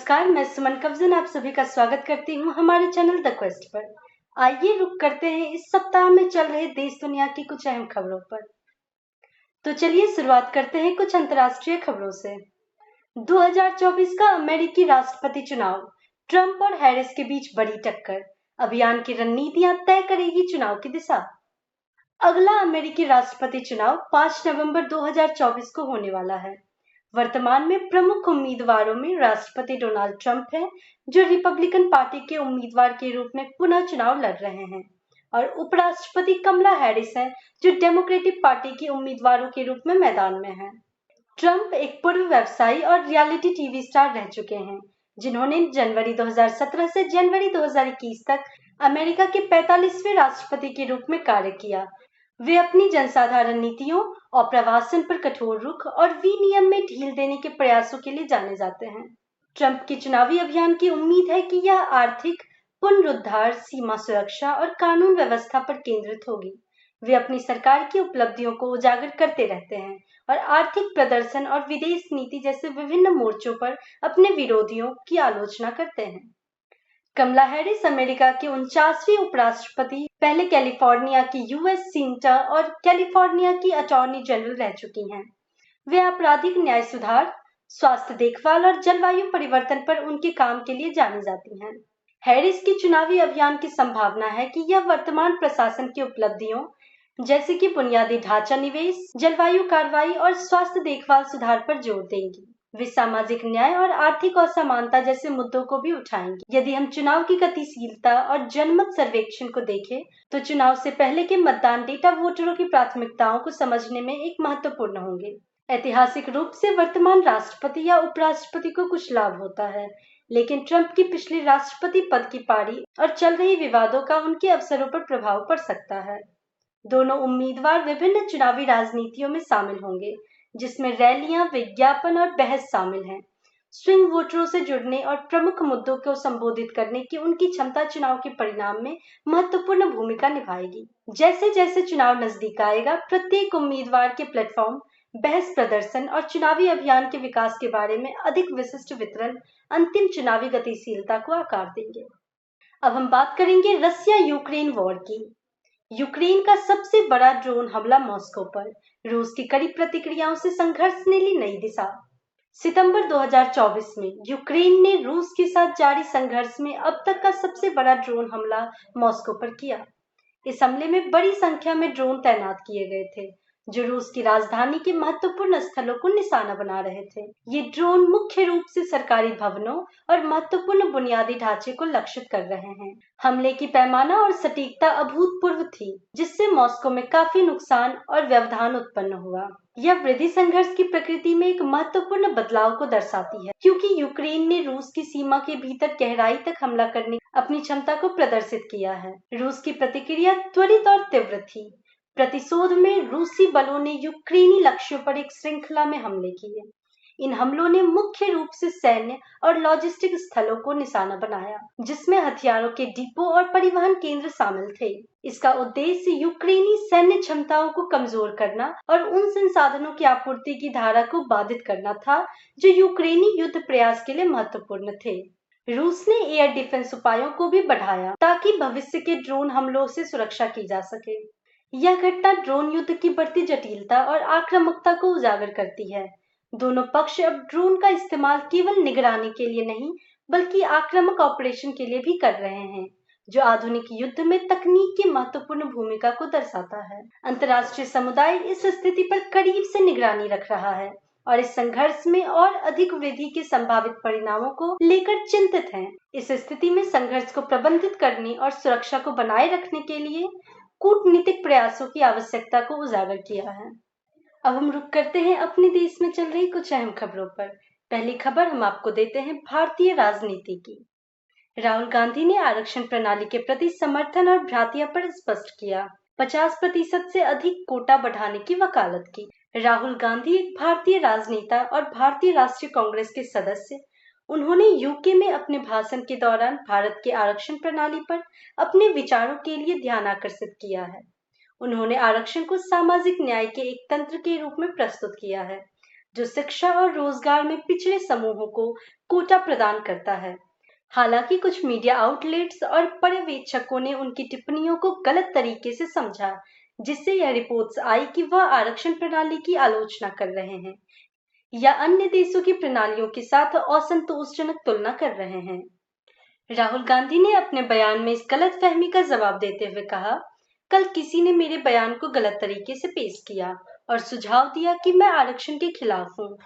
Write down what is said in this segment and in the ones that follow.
नमस्कार, मैं सुमन कवजन आप सभी का स्वागत करती हूँ हमारे चैनल द क्वेस्ट पर। आइए रुक करते हैं इस सप्ताह में चल रहे देश दुनिया की कुछ अहम खबरों पर। तो चलिए शुरुआत करते हैं कुछ अंतर्राष्ट्रीय खबरों से। 2024 का अमेरिकी राष्ट्रपति चुनाव, ट्रंप और हैरिस के बीच बड़ी टक्कर, अभियान की रणनीतियां तय करेगी चुनाव की दिशा। अगला अमेरिकी राष्ट्रपति चुनाव 5 नवंबर 2024 को होने वाला है। वर्तमान में प्रमुख उम्मीदवारों में राष्ट्रपति डोनाल्ड ट्रंप हैं, जो रिपब्लिकन पार्टी के उम्मीदवार के रूप में पुनः चुनाव लड़ रहे हैं, और उपराष्ट्रपति कमला हैरिस हैं, जो डेमोक्रेटिक पार्टी की उम्मीदवारों के रूप में मैदान में हैं। ट्रंप एक पूर्व व्यवसायी और रियलिटी टीवी स्टार रह चुके हैं, जिन्होंने जनवरी 2017 से जनवरी 2021 तक अमेरिका के 45वें राष्ट्रपति के रूप में कार्य किया। वे अपनी जनसाधारण नीतियों, आप्रवासन पर कठोर रुख और विनियम में ढील देने के प्रयासों के लिए जाने जाते हैं। ट्रंप की चुनावी अभियान की उम्मीद है कि यह आर्थिक पुनरुद्धार, सीमा सुरक्षा और कानून व्यवस्था पर केंद्रित होगी। वे अपनी सरकार की उपलब्धियों को उजागर करते रहते हैं और आर्थिक प्रदर्शन और विदेश नीति जैसे विभिन्न मोर्चों पर अपने विरोधियों की आलोचना करते हैं। कमला हैरिस अमेरिका की 49वीं उपराष्ट्रपति, पहले कैलिफोर्निया की यूएस सीनेटर और कैलिफोर्निया की अटॉर्नी जनरल रह चुकी हैं। वे आपराधिक न्याय सुधार, स्वास्थ्य देखभाल और जलवायु परिवर्तन पर उनके काम के लिए जानी जाती हैं। हैरिस की चुनावी अभियान की संभावना है कि यह वर्तमान प्रशासन की उपलब्धियों जैसे कि बुनियादी ढांचा निवेश, जलवायु कार्रवाई और स्वास्थ्य देखभाल सुधार पर जोर देंगी। वे सामाजिक न्याय और आर्थिक असमानता जैसे मुद्दों को भी उठाएंगे। यदि हम चुनाव की गतिशीलता और जनमत सर्वेक्षण को देखें, तो चुनाव से पहले के मतदान डेटा वोटरों की प्राथमिकताओं को समझने में एक महत्वपूर्ण होंगे। ऐतिहासिक रूप से वर्तमान राष्ट्रपति या उपराष्ट्रपति को कुछ लाभ होता है, लेकिन ट्रंप की पिछली राष्ट्रपति पद की पारी और चल रही विवादों का उनके अवसरों पर प्रभाव पड़ सकता है। दोनों उम्मीदवार विभिन्न चुनावी राजनीतियों में शामिल होंगे, जिसमें रैलियां, विज्ञापन और बहस शामिल हैं। स्विंग वोटरों से जुड़ने और प्रमुख मुद्दों को संबोधित करने की उनकी क्षमता चुनाव के परिणाम में महत्वपूर्ण भूमिका निभाएगी। जैसे जैसे चुनाव नजदीक आएगा, प्रत्येक उम्मीदवार के प्लेटफॉर्म, बहस प्रदर्शन और चुनावी अभियान के विकास के बारे में अधिक विशिष्ट वितरण अंतिम चुनावी गतिशीलता को आकार देंगे। अब हम बात करेंगे रसिया यूक्रेन वॉर की। यूक्रेन का सबसे बड़ा ड्रोन हमला मॉस्को पर, रूस की कड़ी प्रतिक्रियाओं से संघर्ष ने ली नई दिशा। सितंबर 2024 में यूक्रेन ने रूस के साथ जारी संघर्ष में अब तक का सबसे बड़ा ड्रोन हमला मॉस्को पर किया। इस हमले में बड़ी संख्या में ड्रोन तैनात किए गए थे, जो रूस की राजधानी के महत्वपूर्ण स्थलों को निशाना बना रहे थे। ये ड्रोन मुख्य रूप से सरकारी भवनों और महत्वपूर्ण बुनियादी ढांचे को लक्षित कर रहे हैं। हमले की पैमाना और सटीकता अभूतपूर्व थी, जिससे मॉस्को में काफी नुकसान और व्यवधान उत्पन्न हुआ। यह वृद्धि संघर्ष की प्रकृति में एक महत्वपूर्ण बदलाव को दर्शाती है, क्योंकि यूक्रेन ने रूस की सीमा के भीतर गहराई तक हमला करने की अपनी क्षमता को प्रदर्शित किया है। रूस की प्रतिक्रिया त्वरित और तीव्र थी। प्रतिशोध में रूसी बलों ने यूक्रेनी लक्ष्यों पर एक श्रृंखला में हमले किए। इन हमलों ने मुख्य रूप से सैन्य और लॉजिस्टिक स्थलों को निशाना बनाया, जिसमें हथियारों के डिपो और परिवहन केंद्र शामिल थे। इसका उद्देश्य यूक्रेनी सैन्य क्षमताओं को कमजोर करना और उन संसाधनों की आपूर्ति की धारा को बाधित करना था, जो यूक्रेनी युद्ध प्रयास के लिए महत्वपूर्ण थे। रूस ने एयर डिफेंस उपायों को भी बढ़ाया, ताकि भविष्य के ड्रोन हमलों से सुरक्षा की जा सके। यह घटना ड्रोन युद्ध की बढ़ती जटिलता और आक्रामकता को उजागर करती है। दोनों पक्ष अब ड्रोन का इस्तेमाल केवल निगरानी के लिए नहीं, बल्कि आक्रामक ऑपरेशन के लिए भी कर रहे हैं, जो आधुनिक युद्ध में तकनीक की महत्वपूर्ण भूमिका को दर्शाता है। अंतर्राष्ट्रीय समुदाय इस स्थिति पर करीब से निगरानी रख रहा है और इस संघर्ष में और अधिक वृद्धि के संभावित परिणामों को लेकर चिंतित है। इस स्थिति में संघर्ष को प्रबंधित करने और सुरक्षा को बनाए रखने के लिए कूटनीतिक प्रयासों की आवश्यकता को उजागर किया है। अब हम रुक करते हैं अपने देश में चल रही कुछ अहम खबरों पर। पहली खबर हम आपको देते हैं भारतीय राजनीति की। राहुल गांधी ने आरक्षण प्रणाली के प्रति समर्थन और भ्रांतियों पर स्पष्ट किया। 50% से अधिक कोटा बढ़ाने की वकालत की। राहुल गांधी एक भारतीय राजनेता और भारतीय राष्ट्रीय कांग्रेस के सदस्य। उन्होंने यूके में अपने भाषण के दौरान भारत के आरक्षण प्रणाली पर अपने विचारों के लिए ध्यान आकर्षित किया है। उन्होंने आरक्षण को सामाजिक न्याय के एक तंत्र के रूप में प्रस्तुत किया है, जो शिक्षा और रोजगार में पिछड़े समूहों को कोटा प्रदान करता है। हालांकि कुछ मीडिया आउटलेट्स और पर्यवेक्षकों ने उनकी टिप्पणियों को गलत तरीके से समझा, जिससे यह रिपोर्ट्स आई कि वह आरक्षण प्रणाली की आलोचना कर रहे हैं या अन्य देशों की प्रणालियों के साथ असंतोषजनक तुलना कर रहे हैं। राहुल गांधी ने अपने बयान में इस गलतफहमी का जवाब देते हुए कहा, कल किसी ने मेरे बयान को गलत तरीके से पेश किया और सुझाव दिया कि मैं आरक्षण के खिलाफ हूँ,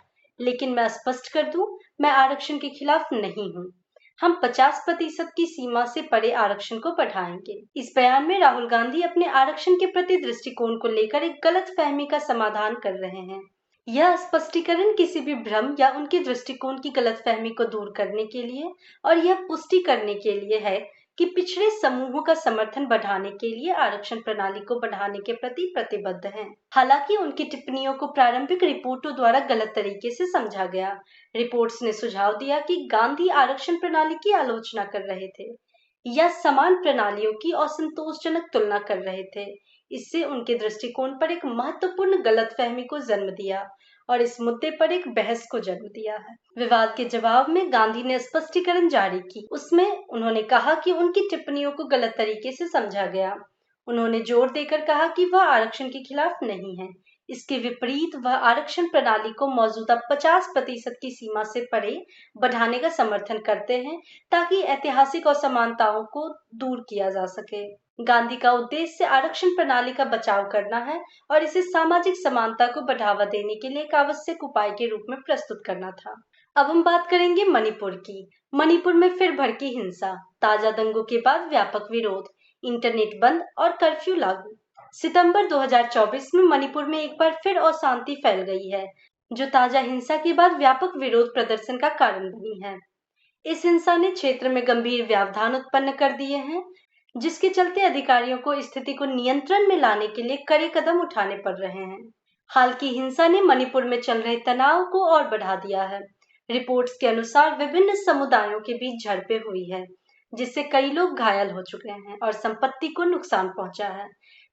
लेकिन मैं स्पष्ट कर दूं, मैं आरक्षण के खिलाफ नहीं हूँ। हम 50% की सीमा से परे आरक्षण को बढ़ाएंगे। इस बयान में राहुल गांधी अपने आरक्षण के प्रति दृष्टिकोण को लेकर एक गलतफहमी का समाधान कर रहे हैं। यह स्पष्टीकरण किसी भी भ्रम या उनके दृष्टिकोण की गलतफहमी को दूर करने के लिए और यह पुष्टि करने के लिए है कि पिछड़े समूहों का समर्थन बढ़ाने के लिए आरक्षण प्रणाली को बढ़ाने के प्रति प्रतिबद्ध हैं। हालांकि उनकी टिप्पणियों को प्रारंभिक रिपोर्टों द्वारा गलत तरीके से समझा गया। रिपोर्ट्स ने सुझाव दिया कि गांधी आरक्षण प्रणाली की आलोचना कर रहे थे या समान प्रणालियों की असंतोषजनक तुलना कर रहे थे। इससे उनके दृष्टिकोण पर एक महत्वपूर्ण गलतफहमी को जन्म दिया और इस मुद्दे पर एक बहस को जन्म दिया है। विवाद के जवाब में गांधी ने स्पष्टीकरण जारी की। उसमें उन्होंने कहा कि उनकी टिप्पणियों को गलत तरीके से समझा गया। उन्होंने जोर देकर कहा कि वह आरक्षण के खिलाफ नहीं है। इसके विपरीत वह आरक्षण प्रणाली को मौजूदा 50% की सीमा से परे बढ़ाने का समर्थन करते हैं, ताकि ऐतिहासिक असमानताओं को दूर किया जा सके। गांधी का उद्देश्य आरक्षण प्रणाली का बचाव करना है और इसे सामाजिक समानता को बढ़ावा देने के लिए एक आवश्यक उपाय के रूप में प्रस्तुत करना था। अब हम बात करेंगे मणिपुर की। मणिपुर में फिर भड़की हिंसा, ताजा दंगों के बाद व्यापक विरोध, इंटरनेट बंद और कर्फ्यू लागू। सितंबर 2024 में मणिपुर में एक बार फिर अशांति फैल गई है, जो ताजा हिंसा के बाद व्यापक विरोध प्रदर्शन का कारण बनी है। इस हिंसा ने क्षेत्र में गंभीर व्यवधान उत्पन्न कर दिए हैं, जिसके चलते अधिकारियों को स्थिति को नियंत्रण में लाने के लिए कड़े कदम उठाने पड़ रहे हैं। हाल की हिंसा ने मणिपुर में चल रहे तनाव को और बढ़ा दिया है। रिपोर्ट्स के अनुसार विभिन्न समुदायों के बीच झड़पें हुई है, जिससे कई लोग घायल हो चुके हैं और संपत्ति को नुकसान पहुंचा है।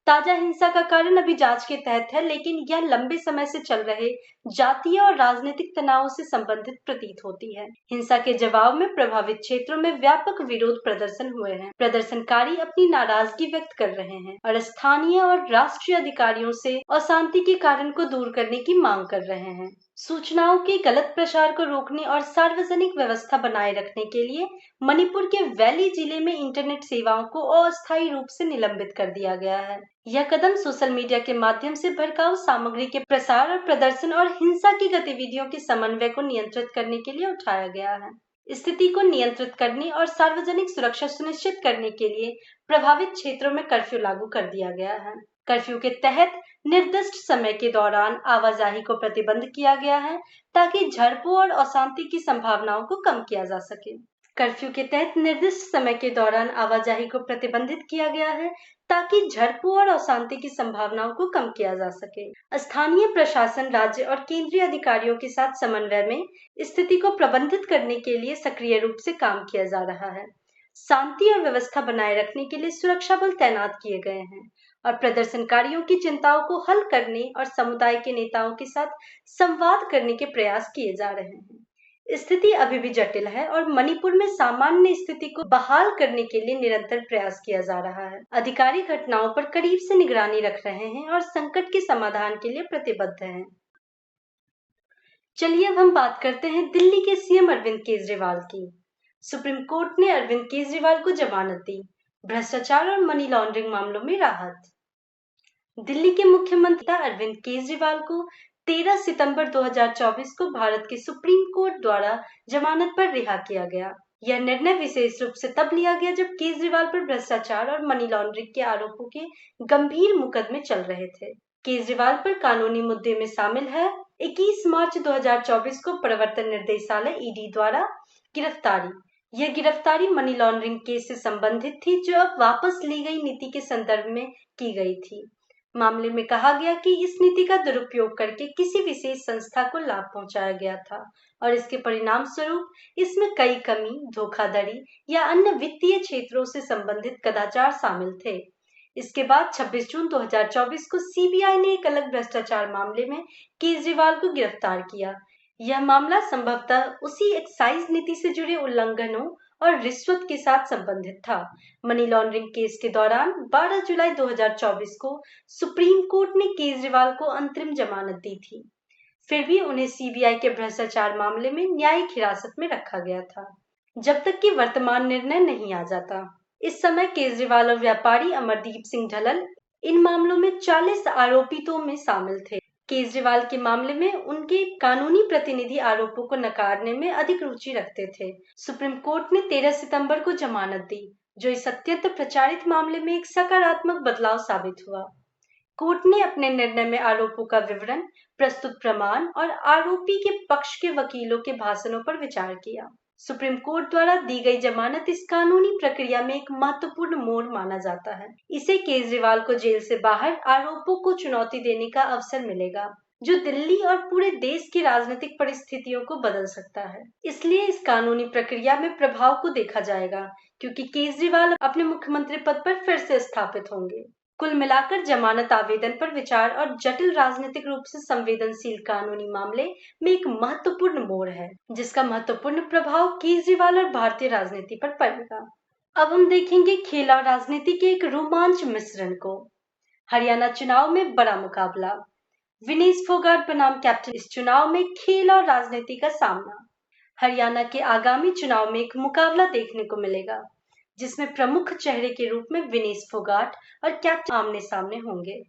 ताजा हिंसा का कारण अभी जांच के तहत है, लेकिन यह लंबे समय से चल रहे जातीय और राजनीतिक तनावों से संबंधित प्रतीत होती है। हिंसा के जवाब में प्रभावित क्षेत्रों में व्यापक विरोध प्रदर्शन हुए हैं। प्रदर्शनकारी अपनी नाराजगी व्यक्त कर रहे हैं और स्थानीय और राष्ट्रीय अधिकारियों से अशांति के कारण को दूर करने की मांग कर रहे हैं। सूचनाओं के गलत प्रसार को रोकने और सार्वजनिक व्यवस्था बनाए रखने के लिए मणिपुर के वैली जिले में इंटरनेट सेवाओं को अस्थायी रूप से निलंबित कर दिया गया है। यह कदम सोशल मीडिया के माध्यम से भड़काऊ सामग्री के प्रसार और प्रदर्शन और हिंसा की गतिविधियों के समन्वय को नियंत्रित करने के लिए उठाया गया है। स्थिति को नियंत्रित करने और सार्वजनिक सुरक्षा सुनिश्चित करने के लिए प्रभावित क्षेत्रों में कर्फ्यू लागू कर दिया गया है। कर्फ्यू के तहत निर्दिष्ट समय के दौरान आवाजाही को प्रतिबंध किया गया है, ताकि झड़पों और अशांति की संभावनाओं को कम किया जा सके। कर्फ्यू के तहत निर्दिष्ट समय के दौरान आवाजाही को प्रतिबंधित किया गया है, ताकि झड़पों और अशांति की संभावनाओं को कम किया जा सके। स्थानीय प्रशासन राज्य और केंद्रीय अधिकारियों के साथ समन्वय में स्थिति को प्रबंधित करने के लिए सक्रिय रूप से काम किया जा रहा है। शांति और व्यवस्था बनाए रखने के लिए सुरक्षा बल तैनात किए गए हैं और प्रदर्शनकारियों की चिंताओं को हल करने और समुदाय के नेताओं के साथ संवाद करने के प्रयास किए जा रहे हैं। स्थिति अभी भी जटिल है और मणिपुर में सामान्य स्थिति को बहाल करने के लिए निरंतर प्रयास किया जा रहा है। अधिकारी घटनाओं पर करीब से निगरानी रख रहे हैं और संकट के समाधान के लिए प्रतिबद्ध हैं। चलिए अब हम बात करते हैं दिल्ली के सीएम अरविंद केजरीवाल की। सुप्रीम कोर्ट ने अरविंद केजरीवाल को जमानत दी, भ्रष्टाचार और मनी लॉन्ड्रिंग मामलों में राहत। दिल्ली के मुख्यमंत्री अरविंद केजरीवाल को 13 सितंबर 2024 को भारत के सुप्रीम कोर्ट द्वारा जमानत पर रिहा किया गया। यह निर्णय विशेष रूप से तब लिया गया जब केजरीवाल पर भ्रष्टाचार और मनी लॉन्ड्रिंग के आरोपों के गंभीर मुकदमे चल रहे थे। केजरीवाल पर कानूनी मुद्दे में शामिल है 21 मार्च 2024 को प्रवर्तन निर्देशालय ईडी द्वारा गिरफ्तारी। यह गिरफ्तारी मनी लॉन्ड्रिंग केस से संबंधित थी, जो अब वापस ली गई नीति के संदर्भ में की गई थी। मामले में कहा गया कि इस नीति का दुरुपयोग करके किसी विशेष संस्था को लाभ पहुंचाया गया था और इसके परिणाम स्वरूप इसमें कई कमी, धोखाधड़ी या अन्य वित्तीय क्षेत्रों से संबंधित कदाचार शामिल थे। इसके बाद 26 जून 2024 को सीबीआई ने एक अलग भ्रष्टाचार मामले में केजरीवाल को गिरफ्तार किया। यह मामला संभवतः उसी एक्साइज नीति से जुड़े उल्लंघनों और रिश्वत के साथ संबंधित था। मनी लॉन्ड्रिंग केस के दौरान 12 जुलाई 2024 को सुप्रीम कोर्ट ने केजरीवाल को अंतरिम जमानत दी थी। फिर भी उन्हें सीबीआई के भ्रष्टाचार मामले में न्यायिक हिरासत में रखा गया था, जब तक कि वर्तमान निर्णय नहीं आ जाता। इस समय केजरीवाल और व्यापारी अमरदीप सिंह ढलल इन मामलों में 40 आरोपितों में शामिल थे। केजरीवाल के मामले में उनके कानूनी प्रतिनिधि आरोपों को नकारने में अधिक रुचि रखते थे। सुप्रीम कोर्ट ने 13 सितंबर को जमानत दी, जो इस अत्यंत प्रचारित मामले में एक सकारात्मक बदलाव साबित हुआ। कोर्ट ने अपने निर्णय में आरोपों का विवरण, प्रस्तुत प्रमाण और आरोपी के पक्ष के वकीलों के भाषणों पर विचार किया। सुप्रीम कोर्ट द्वारा दी गई जमानत इस कानूनी प्रक्रिया में एक महत्वपूर्ण मोड़ माना जाता है। इसे केजरीवाल को जेल से बाहर आरोपों को चुनौती देने का अवसर मिलेगा, जो दिल्ली और पूरे देश की राजनीतिक परिस्थितियों को बदल सकता है। इसलिए इस कानूनी प्रक्रिया में प्रभाव को देखा जाएगा, क्योंकि केजरीवाल अपने मुख्यमंत्री पद पर फिर से स्थापित होंगे। कुल मिलाकर जमानत आवेदन पर विचार और जटिल राजनीतिक रूप से संवेदनशील कानूनी मामले में एक महत्वपूर्ण मोड़ है, जिसका महत्वपूर्ण प्रभाव केजरीवाल और भारतीय राजनीति पर पड़ेगा। अब हम देखेंगे खेल और राजनीति के एक रोमांच मिश्रण को। हरियाणा चुनाव में बड़ा मुकाबला, विनेश फोगाट बनाम कैप्टन। इस चुनाव में खेल और राजनीति का सामना। हरियाणा के आगामी चुनाव में एक मुकाबला देखने को मिलेगा, जिसमें प्रमुख चेहरे के रूप में विनेश फोगाट और कैप्टन आमने सामने होंगे।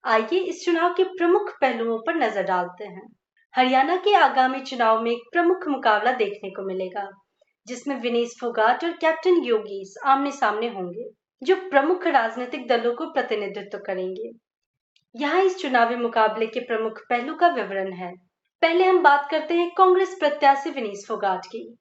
आइए इस चुनाव के प्रमुख पहलुओं पर नजर डालते हैं। हरियाणा के आगामी चुनाव में एक प्रमुख मुकाबला देखने को मिलेगा, जिसमें विनेश फोगाट और कैप्टन योगेश आमने सामने होंगे, जो प्रमुख राजनीतिक दलों को प्रतिनिधित्व करेंगे। यहाँ इस चुनावी मुकाबले के प्रमुख पहलू का विवरण है। पहले हम बात करते हैं कांग्रेस प्रत्याशी विनेश फोगाट की।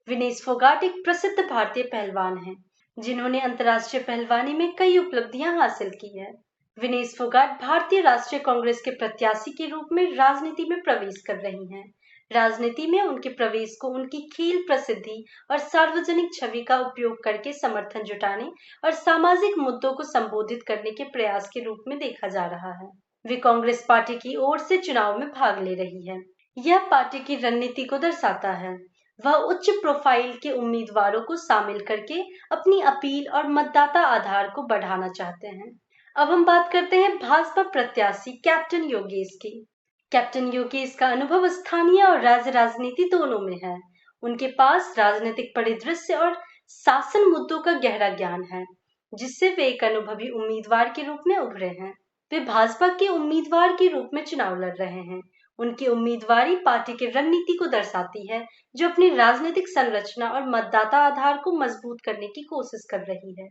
विनेश फोगाट एक प्रसिद्ध भारतीय पहलवान हैं, जिन्होंने अंतर्राष्ट्रीय पहलवानी में कई उपलब्धियां हासिल की है। विनेश फोगाट भारतीय राष्ट्रीय कांग्रेस के प्रत्याशी के रूप में राजनीति में प्रवेश कर रही हैं। राजनीति में उनके प्रवेश को उनकी खेल प्रसिद्धि और सार्वजनिक छवि का उपयोग करके समर्थन जुटाने और सामाजिक मुद्दों को संबोधित करने के प्रयास के रूप में देखा जा रहा है। वे कांग्रेस पार्टी की ओर से चुनाव में भाग ले रही है। यह पार्टी की रणनीति को दर्शाता है। वह उच्च प्रोफाइल के उम्मीदवारों को शामिल करके अपनी अपील और मतदाता आधार को बढ़ाना चाहते हैं। अब हम बात करते हैं भाजपा प्रत्याशी कैप्टन योगेश की। कैप्टन योगेश का अनुभव स्थानीय और राज्य राजनीति दोनों में है। उनके पास राजनीतिक परिदृश्य और शासन मुद्दों का गहरा ज्ञान है, जिससे वे एक अनुभवी उम्मीदवार के रूप में उभरे हैं। वे भाजपा के उम्मीदवार के रूप में चुनाव लड़ रहे हैं। उनकी उम्मीदवारी पार्टी की रणनीति को दर्शाती है, जो अपनी राजनीतिक संरचना और मतदाता आधार को मजबूत करने की कोशिश कर रही है।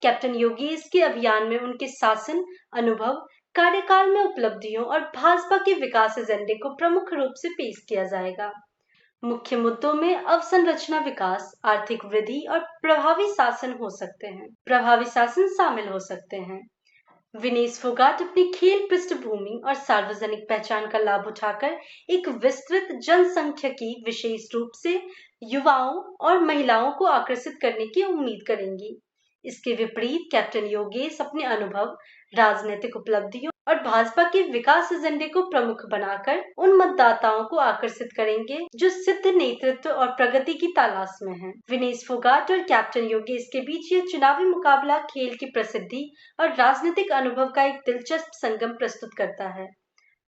कैप्टन योगेश के अभियान में उनके शासन अनुभव, कार्यकाल में उपलब्धियों और भाजपा के विकास एजेंडे को प्रमुख रूप से पेश किया जाएगा। मुख्य मुद्दों में अवसंरचना विकास, आर्थिक वृद्धि और प्रभावी शासन शामिल हो सकते हैं। विनेश फोगाट अपनी खेल पृष्ठभूमि और सार्वजनिक पहचान का लाभ उठाकर एक विस्तृत जनसंख्यिकी, विशेष रूप से युवाओं और महिलाओं को आकर्षित करने की उम्मीद करेंगी। इसके विपरीत कैप्टन योगेश अपने अनुभव, राजनीतिक उपलब्धियों और भाजपा के विकास एजेंडे को प्रमुख बनाकर उन मतदाताओं को आकर्षित करेंगे जो सिद्ध नेतृत्व और प्रगति की तलाश में हैं। विनेश फोगाट और कैप्टन योगेश के बीच यह चुनावी मुकाबला खेल की प्रसिद्धि और राजनीतिक अनुभव का एक दिलचस्प संगम प्रस्तुत करता है,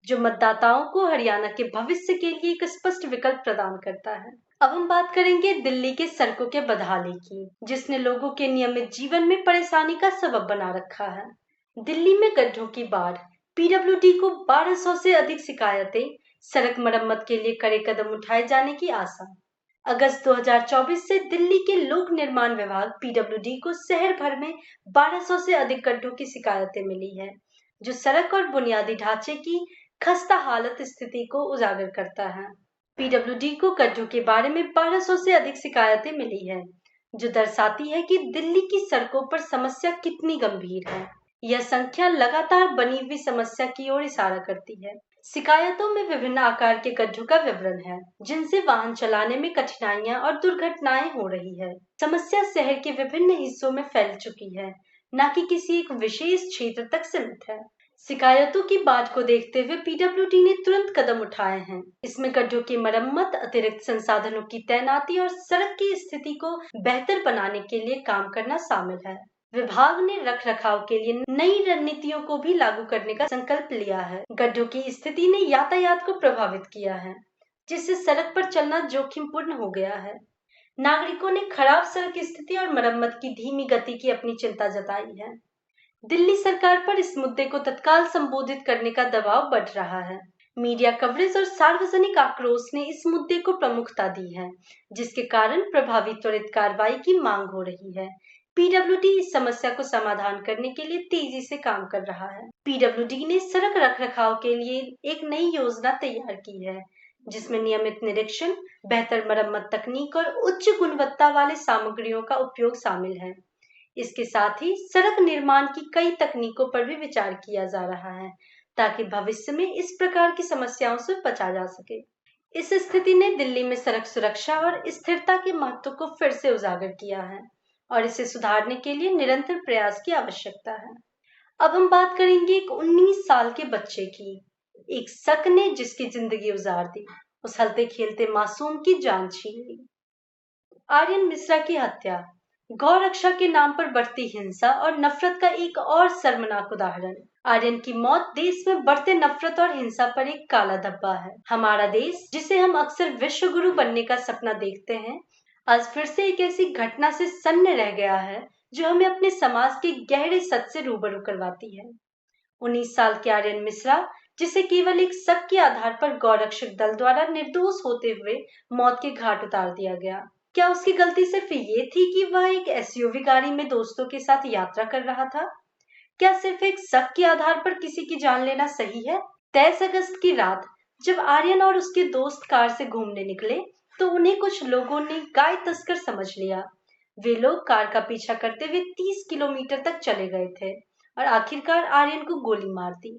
जो मतदाताओं को हरियाणा के भविष्य के लिए एक स्पष्ट विकल्प प्रदान करता है। अब हम बात करेंगे दिल्ली के सड़कों के बदहाली की, जिसने लोगों के नियमित जीवन में परेशानी का सबब बना रखा है। दिल्ली में गड्ढों की बाढ़, पीडब्ल्यूडी को 1200 से अधिक शिकायतें, सड़क मरम्मत के लिए कड़े कदम उठाए जाने की आशा। अगस्त 2024 से दिल्ली के लोक निर्माण विभाग पीडब्ल्यूडी को शहर भर में 1200 से अधिक गड्ढों की शिकायतें मिली है, जो सड़क और बुनियादी ढांचे की खस्ता हालत स्थिति को उजागर करता है। पीडब्ल्यूडी को गड्ढों के बारे में 1200 से अधिक शिकायतें मिली है, जो दर्शाती है कि दिल्ली की सड़कों पर समस्या कितनी गंभीर है। यह संख्या लगातार बनी हुई समस्या की ओर इशारा करती है। शिकायतों में विभिन्न आकार के गड्ढों का विवरण है, जिनसे वाहन चलाने में कठिनाइयां और दुर्घटनाएं हो रही है। समस्या शहर के विभिन्न हिस्सों में फैल चुकी है, न कि किसी एक विशेष क्षेत्र तक सीमित है। शिकायतों की बात को देखते हुए पीडब्ल्यूडी ने तुरंत कदम उठाए हैं। इसमें गड्ढों की मरम्मत, अतिरिक्त संसाधनों की तैनाती और सड़क की स्थिति को बेहतर बनाने के लिए काम करना शामिल है। विभाग ने रखरखाव के लिए नई रणनीतियों को भी लागू करने का संकल्प लिया है। गड्ढों की स्थिति ने यातायात को प्रभावित किया है, जिससे सड़क पर चलना जोखिमपूर्ण हो गया है। नागरिकों ने खराब सड़क स्थिति और मरम्मत की धीमी गति की अपनी चिंता जताई है। दिल्ली सरकार पर इस मुद्दे को तत्काल संबोधित करने का दबाव बढ़ रहा है। मीडिया कवरेज और सार्वजनिक आक्रोश ने इस मुद्दे को प्रमुखता दी है, जिसके कारण प्रभावी त्वरित कार्रवाई की मांग हो रही है। पीडब्ल्यूडी इस समस्या को समाधान करने के लिए तेजी से काम कर रहा है। पीडब्ल्यूडी ने सड़क रखरखाव के लिए एक नई योजना तैयार की है, जिसमें नियमित निरीक्षण, बेहतर मरम्मत तकनीक और उच्च गुणवत्ता वाले सामग्रियों का उपयोग शामिल है। इसके साथ ही सड़क निर्माण की कई तकनीकों पर भी विचार किया जा रहा है, ताकि भविष्य में इस प्रकार की समस्याओं से बचा जा सके। इस स्थिति ने दिल्ली में सड़क सुरक्षा और स्थिरता के महत्व को फिर से उजागर किया है और इसे सुधारने के लिए निरंतर प्रयास की आवश्यकता है। अब हम बात करेंगे एक 19 साल के बच्चे की। एक शख्स ने जिसकी जिंदगी उजार दी, उस हंसते खेलते मासूम की जान छीन ली। आर्यन मिश्रा की हत्या गौ रक्षा के नाम पर बढ़ती हिंसा और नफरत का एक और शर्मनाक उदाहरण। आर्यन की मौत देश में बढ़ते नफरत और हिंसा पर एक काला धब्बा है। हमारा देश, जिसे हम अक्सर विश्व गुरु बनने का सपना देखते हैं, आज फिर से एक ऐसी घटना से सन्न रह गया है जो हमें अपने समाज के गहरे सच से रूबरू करवाती है। 19 साल के आर्यन मिश्रा, जिसे केवल एक शक के आधार पर गौरक्षक दल द्वारा निर्दोष होते हुए मौत के घाट उतार दिया गया। क्या उसकी गलती सिर्फ ये थी कि वह एक एसयूवी गाड़ी में दोस्तों के साथ यात्रा कर रहा था? क्या सिर्फ एक शक के आधार पर किसी की जान लेना सही है? 23 अगस्त की रात जब आर्यन और उसके दोस्त कार से घूमने निकले, तो उन्हें कुछ लोगों ने गाय तस्कर समझ लिया। वे लोग कार का पीछा करते हुए 30 किलोमीटर तक चले गए थे और आखिरकार आर्यन को गोली मार दी।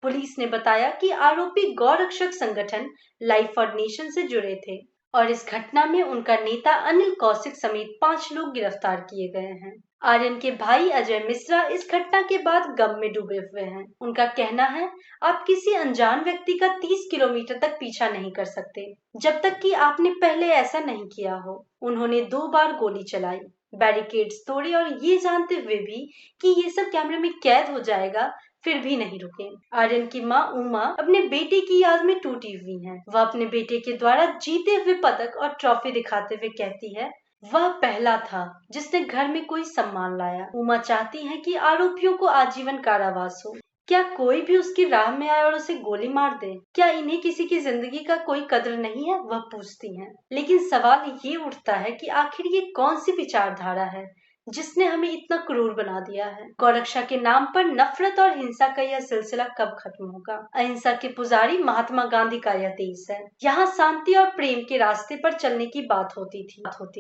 पुलिस ने बताया कि आरोपी गौरक्षक संगठन लाइफ फॉर नेशन से जुड़े थे और इस घटना में उनका नेता अनिल कौशिक समेत 5 लोग गिरफ्तार किए गए हैं। आर्यन के भाई अजय मिश्रा इस घटना के बाद गम में डूबे हुए हैं। उनका कहना है, आप किसी अनजान व्यक्ति का 30 किलोमीटर तक पीछा नहीं कर सकते जब तक कि आपने पहले ऐसा नहीं किया हो। उन्होंने 2 बार गोली चलाई, बैरिकेड्स तोड़े और ये जानते हुए भी कि ये सब कैमरे में कैद हो जाएगा, फिर भी नहीं रुके। आर्यन की मां उमा अपने बेटे की याद में टूटी हुई हैं। वह अपने बेटे के द्वारा जीते हुए पदक और ट्रॉफी दिखाते हुए कहती है, वह पहला था जिसने घर में कोई सम्मान लाया। उमा चाहती है कि आरोपियों को आजीवन कारावास हो। क्या कोई भी उसकी राह में आए और उसे गोली मार दे? क्या इन्हें किसी की जिंदगी का कोई कद्र नहीं है? वह पूछती हैं। लेकिन सवाल ये उठता है कि आखिर ये कौन सी विचारधारा है जिसने हमें इतना क्रूर बना दिया है? गौरक्षा के नाम पर नफरत और हिंसा का यह सिलसिला कब खत्म होगा? अहिंसा के पुजारी महात्मा गांधी का यह देश है। यहाँ शांति और प्रेम के रास्ते पर चलने की बात होती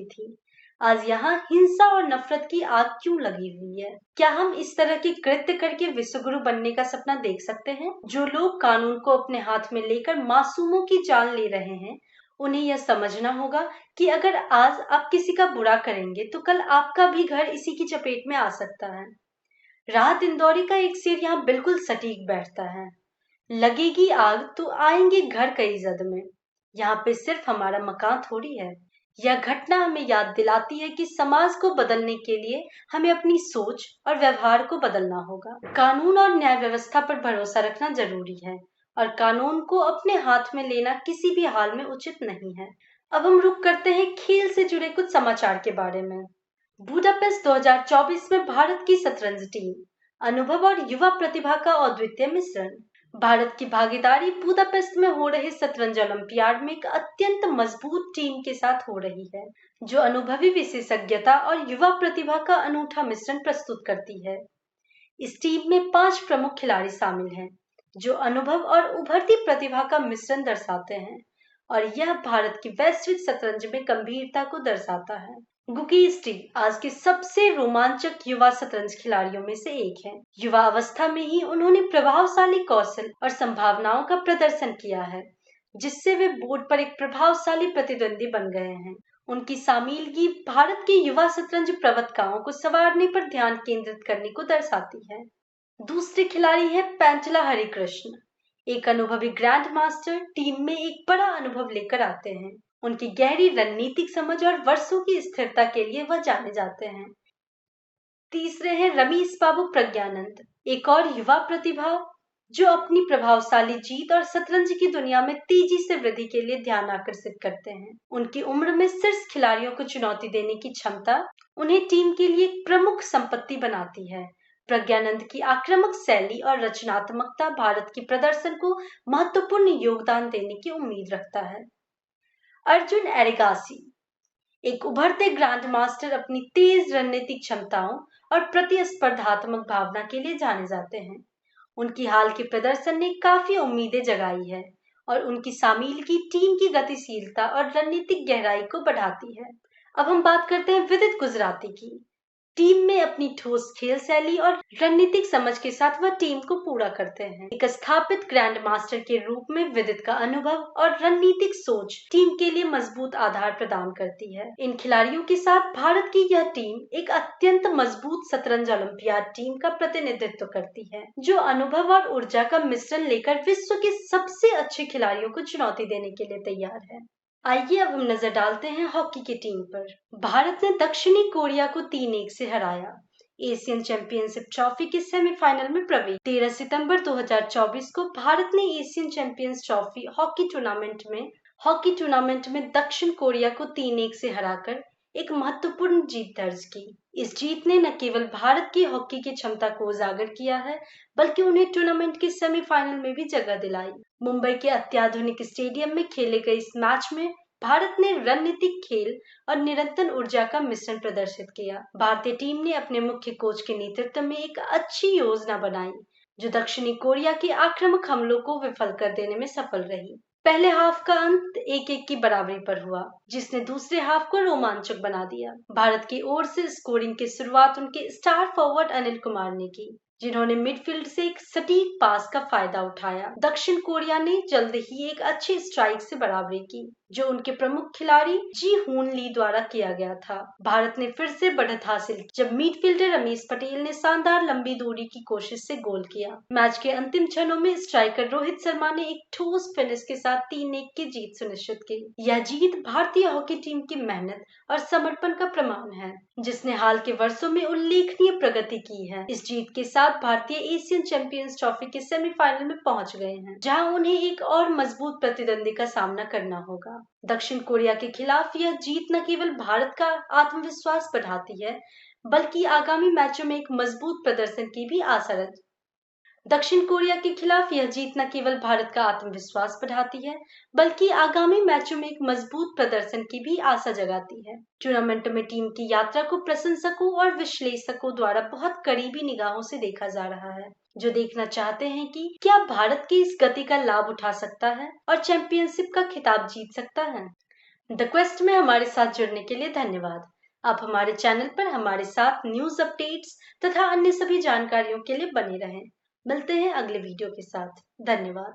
थी। आज यहाँ हिंसा और नफरत की आग क्यों लगी हुई है? क्या हम इस तरह के कृत्य करके विश्वगुरु बनने का सपना देख सकते हैं? जो लोग कानून को अपने हाथ में लेकर मासूमों की जान ले रहे हैं, उन्हें यह समझना होगा कि अगर आज आप किसी का बुरा करेंगे तो कल आपका भी घर इसी की चपेट में आ सकता है। राहत इंदौरी का एक शेर यहाँ बिल्कुल सटीक बैठता है, लगेगी आग तो आएंगे घर कई जद में, यहाँ पे सिर्फ हमारा मकान थोड़ी है। यह घटना हमें याद दिलाती है कि समाज को बदलने के लिए हमें अपनी सोच और व्यवहार को बदलना होगा। कानून और न्याय व्यवस्था पर भरोसा रखना जरूरी है और कानून को अपने हाथ में लेना किसी भी हाल में उचित नहीं है। अब हम रुक करते हैं खेल से जुड़े कुछ समाचार के बारे में। बुडापेस्ट 2024 में भारत की शतरंज टीम, अनुभव और युवा प्रतिभा का अद्वितीय मिश्रण। भारत की भागीदारी बुडापेस्ट में हो रहे शतरंज ओलंपियाड में एक अत्यंत मजबूत टीम के साथ हो रही है, जो अनुभवी विशेषज्ञता और युवा प्रतिभा का अनूठा मिश्रण प्रस्तुत करती है। इस टीम में 5 प्रमुख खिलाड़ी शामिल हैं, जो अनुभव और उभरती प्रतिभा का मिश्रण दर्शाते हैं और यह भारत की वैश्विक शतरंज में गंभीरता को दर्शाता है। गुकी स्टी आज के सबसे रोमांचक युवा शतरंज खिलाड़ियों में से एक है। युवा अवस्था में ही उन्होंने प्रभावशाली कौशल और संभावनाओं का प्रदर्शन किया है, जिससे वे बोर्ड पर एक प्रभावशाली प्रतिद्वंदी बन गए हैं। उनकी सामीलगी भारत के युवा शतरंज प्रवक्ताओं को संवारने पर ध्यान केंद्रित करने को दर्शाती है। दूसरे खिलाड़ी है पेंचला हरिकृष्ण। एक अनुभवी ग्रैंड मास्टर टीम में एक बड़ा अनुभव लेकर आते हैं। उनकी गहरी रणनीतिक समझ और वर्षों की स्थिरता के लिए वह जाने जाते हैं। तीसरे हैं रमेश बाबू प्रज्ञानंद, एक और युवा प्रतिभा जो अपनी प्रभावशाली जीत और शतरंज की दुनिया में तेजी से वृद्धि के लिए ध्यान आकर्षित करते हैं। उनकी उम्र में शीर्ष खिलाड़ियों को चुनौती देने की क्षमता उन्हें टीम के लिए एक प्रमुख संपत्ति बनाती है। प्रज्ञानंद की आक्रामक शैली और रचनात्मकता भारत के प्रदर्शन को महत्वपूर्ण योगदान देने की उम्मीद रखता है। अर्जुन एरिगासी, एक उभरते ग्रैंड मास्टर अपनी तेज रणनीतिक क्षमताओं और प्रतिस्पर्धात्मक भावना के लिए जाने जाते हैं। उनकी हाल के प्रदर्शन ने काफी उम्मीदें जगाई है और उनकी शामिलगी टीम की गतिशीलता और रणनीतिक गहराई को बढ़ाती है। अब हम बात करते हैं विदित गुजराती की। टीम में अपनी ठोस खेल शैली और रणनीतिक समझ के साथ वह टीम को पूरा करते हैं। एक स्थापित ग्रैंड मास्टर के रूप में विदित का अनुभव और रणनीतिक सोच टीम के लिए मजबूत आधार प्रदान करती है। इन खिलाड़ियों के साथ भारत की यह टीम एक अत्यंत मजबूत शतरंज ओलंपियाड टीम का प्रतिनिधित्व करती है, जो अनुभव और ऊर्जा का मिश्रण लेकर विश्व के सबसे अच्छे खिलाड़ियों को चुनौती देने के लिए तैयार है। आइए अब हम नजर डालते हैं हॉकी की टीम पर। भारत ने दक्षिणी कोरिया को 3-1 से हराया। एशियन चैंपियनशिप ट्रॉफी के सेमीफाइनल में प्रवेश। 13 सितंबर 2024 को भारत ने Asian champions trophy hockey tournament में दक्षिण कोरिया को 3-1 से हराकर एक महत्वपूर्ण जीत दर्ज की। इस जीत ने न केवल भारत की हॉकी की क्षमता को उजागर किया है, बल्कि उन्हें टूर्नामेंट के सेमीफाइनल में भी जगह दिलाई। मुंबई के अत्याधुनिक स्टेडियम में खेले गए इस मैच में भारत ने रणनीतिक खेल और निरंतर ऊर्जा का मिश्रण प्रदर्शित किया। भारतीय टीम ने अपने मुख्य कोच के नेतृत्व में एक अच्छी योजना बनाई, जो दक्षिणी कोरिया के आक्रामक हमलों को विफल कर देने में सफल रही। पहले हाफ का अंत 1-1 की बराबरी पर हुआ, जिसने दूसरे हाफ को रोमांचक बना दिया। भारत की ओर से स्कोरिंग की शुरुआत उनके स्टार फॉरवर्ड अनिल कुमार ने की, जिन्होंने मिडफील्ड से एक सटीक पास का फायदा उठाया। दक्षिण कोरिया ने जल्द ही एक अच्छी स्ट्राइक से बराबरी की, जो उनके प्रमुख खिलाड़ी जी हुन ली द्वारा किया गया था। भारत ने फिर से बढ़त हासिल की जब मिडफील्डर रमेश पटेल ने शानदार लंबी दूरी की कोशिश से गोल किया। मैच के अंतिम क्षणों में स्ट्राइकर रोहित शर्मा ने एक ठोस फिनिश के साथ 3-1 की जीत सुनिश्चित की। यह जीत भारतीय हॉकी टीम की मेहनत और समर्पण का प्रमाण है, जिसने हाल के वर्षों में उल्लेखनीय प्रगति की है। इस जीत के साथ भारतीय एशियन चैंपियंस ट्रॉफी के सेमीफाइनल में पहुंच गए हैं, जहां उन्हें एक और मजबूत प्रतिद्वंदी का सामना करना होगा। दक्षिण कोरिया के खिलाफ यह जीत न केवल भारत का आत्मविश्वास बढ़ाती है, बल्कि आगामी मैचों में एक मजबूत प्रदर्शन की भी आशा दक्षिण कोरिया के खिलाफ यह जीत न केवल भारत का आत्मविश्वास बढ़ाती है, बल्कि आगामी मैचों में एक मजबूत प्रदर्शन की भी आशा जगाती है। टूर्नामेंट में टीम की यात्रा को प्रशंसकों और विश्लेषकों द्वारा बहुत करीबी निगाहों से देखा जा रहा है, जो देखना चाहते हैं कि क्या भारत की इस गति का लाभ उठा सकता है और चैंपियनशिप का खिताब जीत सकता है। द क्वेस्ट में हमारे साथ जुड़ने के लिए धन्यवाद। आप हमारे चैनल पर हमारे साथ न्यूज अपडेट्स तथा अन्य सभी जानकारियों के लिए बने रहें। मिलते हैं अगले वीडियो के साथ। धन्यवाद।